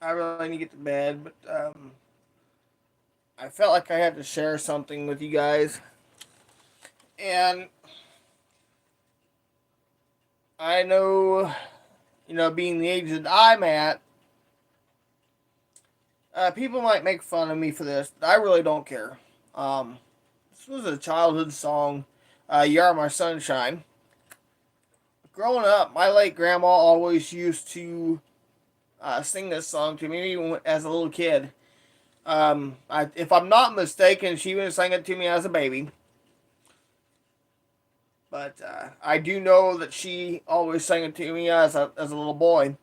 I really need to get to bed, but I felt like I had to share something with you guys. And I know, being the age that I'm at, people might make fun of me for this, but I really don't care. Um, this was a childhood song, You Are My Sunshine. Growing up, my late grandma always used to sing this song to me even as a little kid. If I'm not mistaken, she even sang it to me as a baby. But I do know that she always sang it to me as a little boy.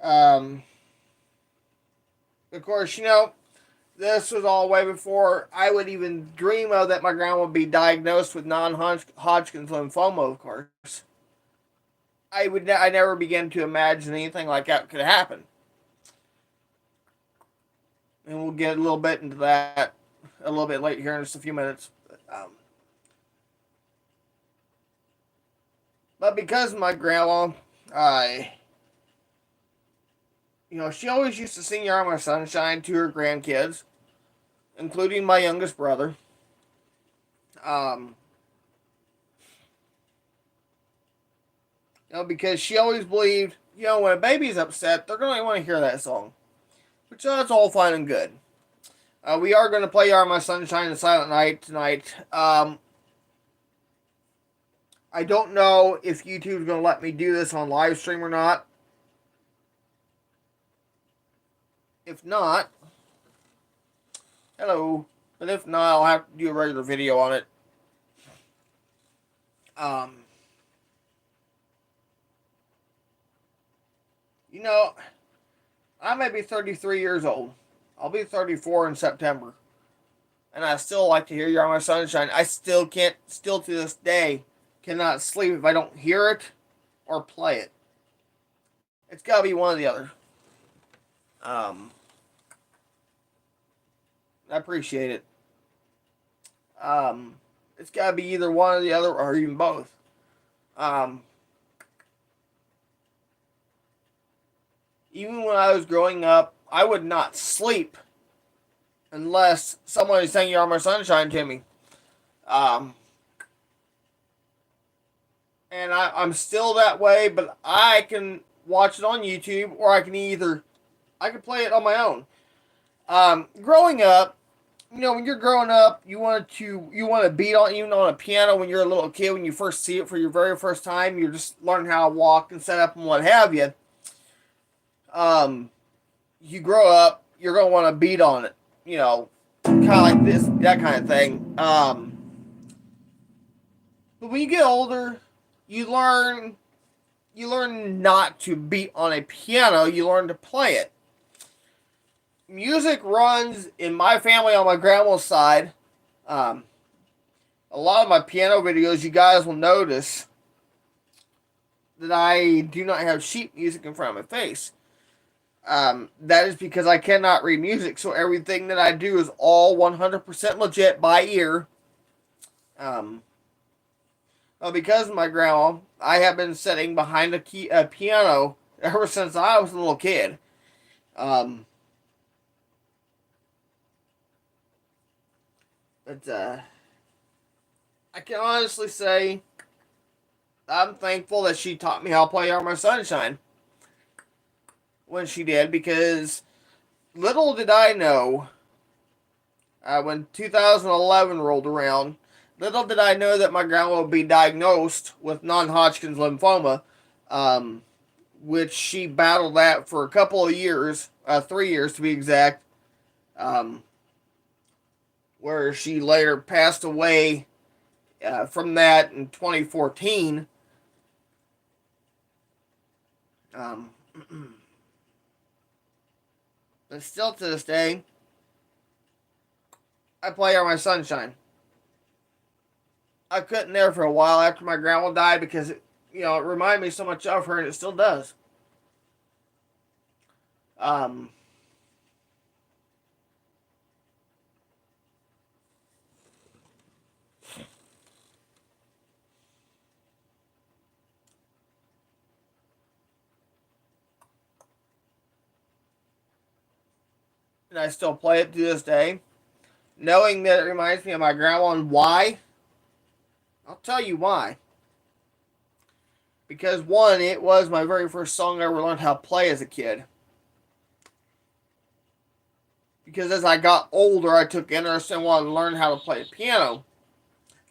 Um, of course, this was all way before I would even dream of that my grandma would be diagnosed with non-Hodgkin's lymphoma. Of course, I never began to imagine anything like that could happen, and we'll get a little bit into that a little bit later here in just a few minutes. But because of my grandma, I she always used to sing "You're My Sunshine" to her grandkids, including my youngest brother. Um, because she always believed, when a baby's upset, they're going to want to hear that song, which that's all fine and good. We are going to play "Are My Sunshine" and "Silent Night" tonight. I don't know if YouTube's going to let me do this on live stream or not. If not, hello. But if not, I'll have to do a regular video on it. Um, you know, I may be 33 years old. I'll be 34 in September. And I still like to hear "You're My Sunshine." I still to this day, cannot sleep if I don't hear it or play it. It's got to be one or the other. Um, I appreciate it. Um, it's got to be either one or the other, or even both. Um, Even when I was growing up, I would not sleep unless someone sang "You Are My Sunshine" to me. Um, and I'm still that way, but I can watch it on YouTube, or I can play it on my own. Growing up, when you're growing up, you want to beat on even on a piano when you're a little kid. When you first see it for your very first time, you're just learning how to walk and set up and what have you. Um, you grow up, you're gonna want to beat on it. Kind of like this, that kind of thing. But when you get older, you learn you learn not to beat on a piano. You learn to play it. Music runs in my family on my grandma's side. Um, a lot of my piano videos, you guys will notice that I do not have sheet music in front of my face. That is because I cannot read music, so everything that I do is all 100% legit by ear. Um, well, because of my grandma, I have been sitting behind a piano ever since I was a little kid. Um, but I can honestly say I'm thankful that she taught me how to play "Are My Sunshine" when she did, because little did I know when 2011 rolled around, little did I know that my grandma would be diagnosed with non-Hodgkin's lymphoma, um, which she battled that for a couple of years, 3 years to be exact, um, where she later passed away from that in 2014. Um, but still to this day, I play "Are My Sunshine." I couldn't there for a while after my grandma died because it reminded me so much of her, and it still does. Um, and I still play it to this day, knowing that it reminds me of my grandma. And why? I'll tell you why. Because one, it was my very first song I ever learned how to play as a kid. Because as I got older, I took interest and wanted to learn how to play the piano.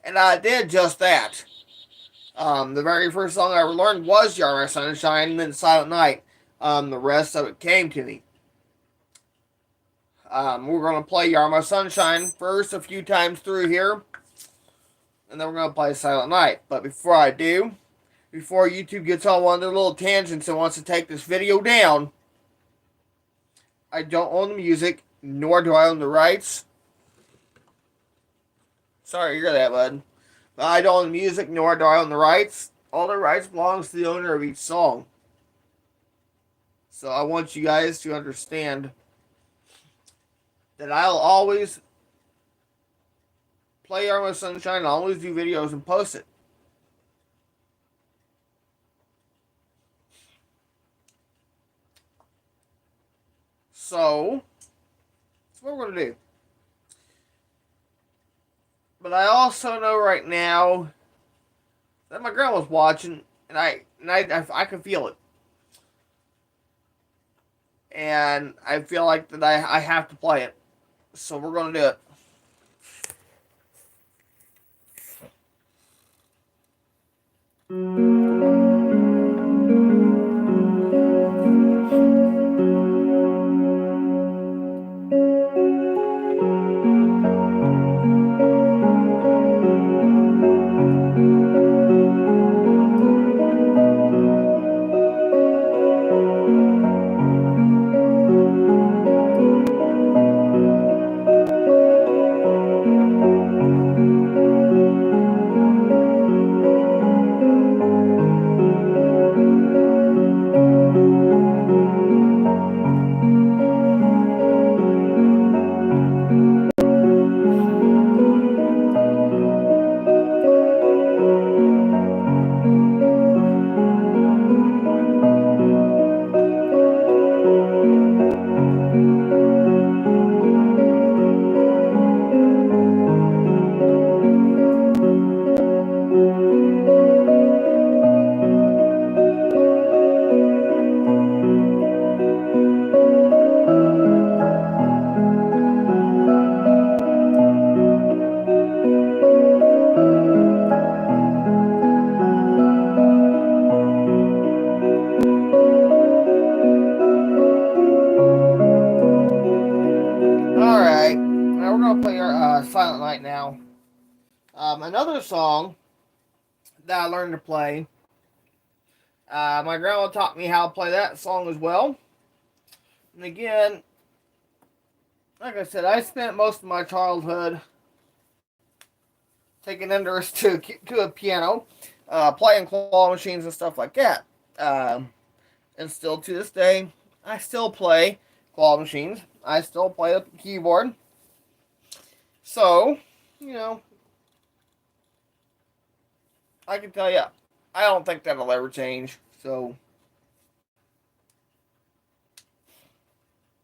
And I did just that. The very first song I ever learned was Yar My Sunshine and then Silent Night. The rest of it came to me. We're going to play Yar My Sunshine first a few times through here. And then we're going to play Silent Night. But before I do, before YouTube gets on one of their little tangents and wants to take this video down, I don't own the music, nor do I own the rights. Sorry to hear that, bud. But I don't own the music, nor do I own the rights. All the rights belongs to the owner of each song. So I want you guys to understand that I'll always play Yar My Sunshine. I'll always do videos and post it. So that's what we're going to do. But I also know right now that my grandma's watching, and I can feel it. And I feel like that I have to play it. So we're going to do it. Alright, now we're going to play our Silent Night now. Another song that I learned to play. My grandma taught me how to play that song as well. And again, like I said, I spent most of my childhood taking interest to a piano, playing claw machines and stuff like that. And still to this day, I still play claw machines. I still play the keyboard. So, you know, I can tell you, I don't think that'll ever change. So,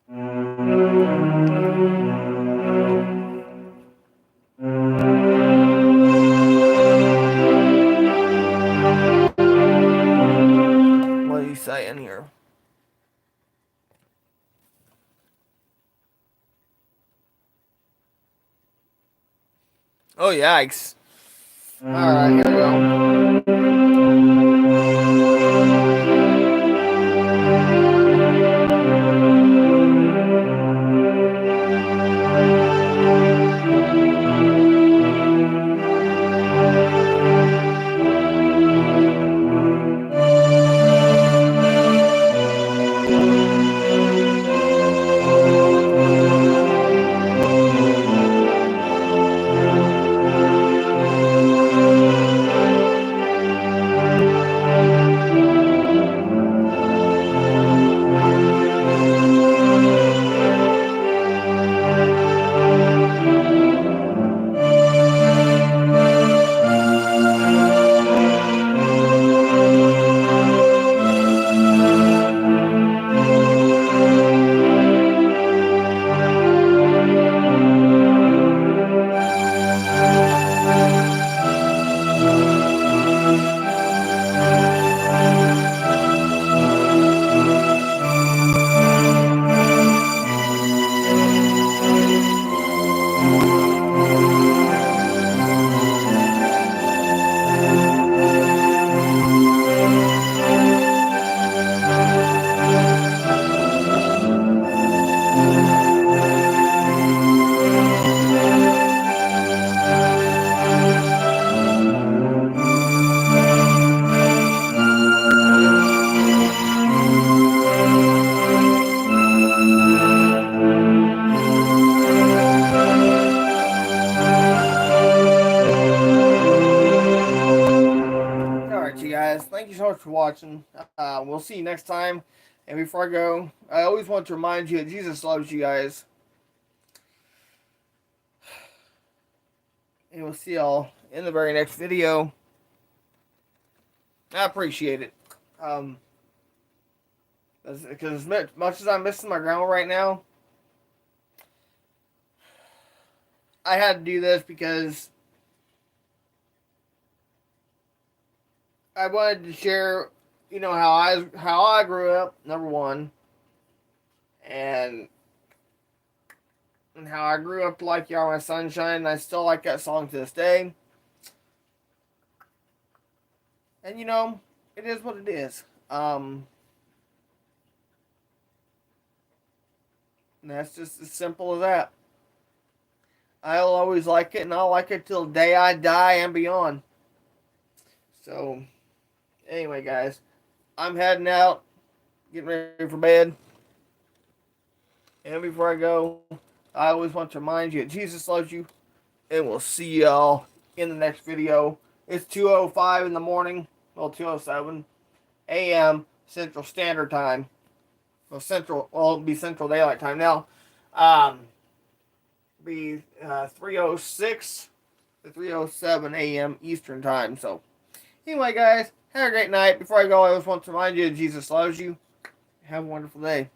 what do you say in here? Oh, yikes. Alright, here we go. much for watching. We'll see you next time. And before I go, I always want to remind you that Jesus loves you guys. And we'll see y'all in the very next video. I appreciate it. Because as much as I'm missing my grandma right now, I had to do this because I wanted to share, how I grew up, number one, and how I grew up to like Y'all My Sunshine, and I still like that song to this day. And it is what it is. And that's just as simple as that. I'll always like it, and I'll like it till the day I die and beyond. So, anyway, guys, I'm heading out, getting ready for bed. And before I go, I always want to remind you that Jesus loves you, and we'll see y'all in the next video. It's 2:05 in the morning, well, 2:07 a.m. Central Standard Time. Well, it'll be Central Daylight Time now. Be 3:06 to 3:07 a.m. Eastern Time. So, anyway, guys, have a great night. Before I go, I always want to remind you that Jesus loves you. Have a wonderful day.